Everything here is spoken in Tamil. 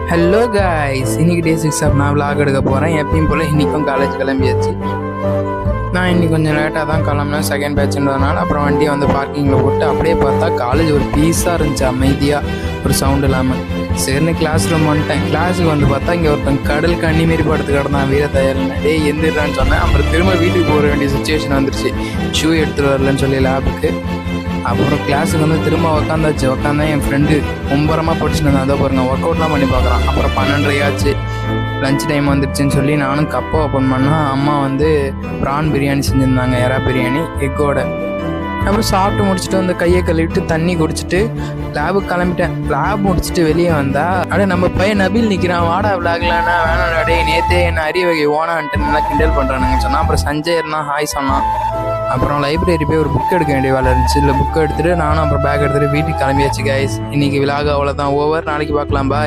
ஹலோ காய்ஸ், இன்னைக்கு டே 6 நான் விளாக் எடுக்க போகிறேன். எப்பயும் போல் இன்றைக்கும் காலேஜ் கிளம்பியாச்சு. நான் இன்னைக்கு கொஞ்சம் லேட்டாக தான் கிளம்புனேன், செகண்ட் பேட்ச்ன்றதுனால. அப்புறம் வண்டியை வந்து பார்க்கிங்கில் போட்டு அப்படியே பார்த்தா காலேஜ் ஒரு பீஸாக இருந்துச்சு, அமைதியாக, ஒரு சவுண்டு இல்லாமல். சரின்னு கிளாஸ் ரூம் வந்துட்டேன். கிளாஸுக்கு வந்து பார்த்தா இங்கே ஒருத்தன் கடல் கண்ணி மாரி படுத்து கிடந்தான், வீர தயாரில்லை. டே எந்திரான்னு சொன்னேன். அப்புறம் திரும்ப வீட்டுக்கு போக வேண்டிய சுச்சுவேஷன் வந்துருச்சு, ஷூ எடுத்துகிட்டு வரலன்னு சொல்லி லேபுக்கு. அப்புறம் கிளாஸுக்கு வந்து திரும்ப உட்காந்தா என் ஃப்ரெண்டு மும்பரமாக படிச்சுட்டு இருந்தான். அதை பாருங்க, ஒர்க் அவுட்லாம் பண்ணி பார்க்குறான். அப்புறம் 12:30 ஆச்சு, லஞ்ச் டைம் வந்துடுச்சுன்னு சொல்லி நானும் கப்பை ஓப்பன் பண்ணால் அம்மா வந்து ப்ரான் பிரியாணி செஞ்சுருந்தாங்க, எறா பிரியாணி எக்கோட. அப்புறம் சாப்பிட்டு முடிச்சுட்டு வந்து கையை கழுவிட்டு தண்ணி குடிச்சிட்டு லேபுக்கு கிளம்பிட்டேன். லேப் முடிச்சுட்டு வெளியே வந்தா அப்படியே நம்ம பையன் நபில் நிற்கிறான். வாடா விளாகலான்னா வேணாம், அடே நேற்றே என்ன அரிய வகை ஓனான்ட்டு நல்லா கிண்டல் பண்ணுறானுங்க சொன்னால். அப்புறம் சஞ்சய் இருந்தால் ஹாய் சொன்னான். அப்புறம் லைப்ரரி போய் ஒரு புக் எடுக்க வேண்டிய வேலை இருந்துச்சு. இல்லை புக் எடுத்துகிட்டு நானும் அப்புறம் பேக் எடுத்துகிட்டு வீட்டுக்கு கிளம்பியாச்சு கைஸ். இன்றைக்கி விலாக அவ்வளோதான், ஓவர். நாளைக்கு பார்க்கலாம், பாய்.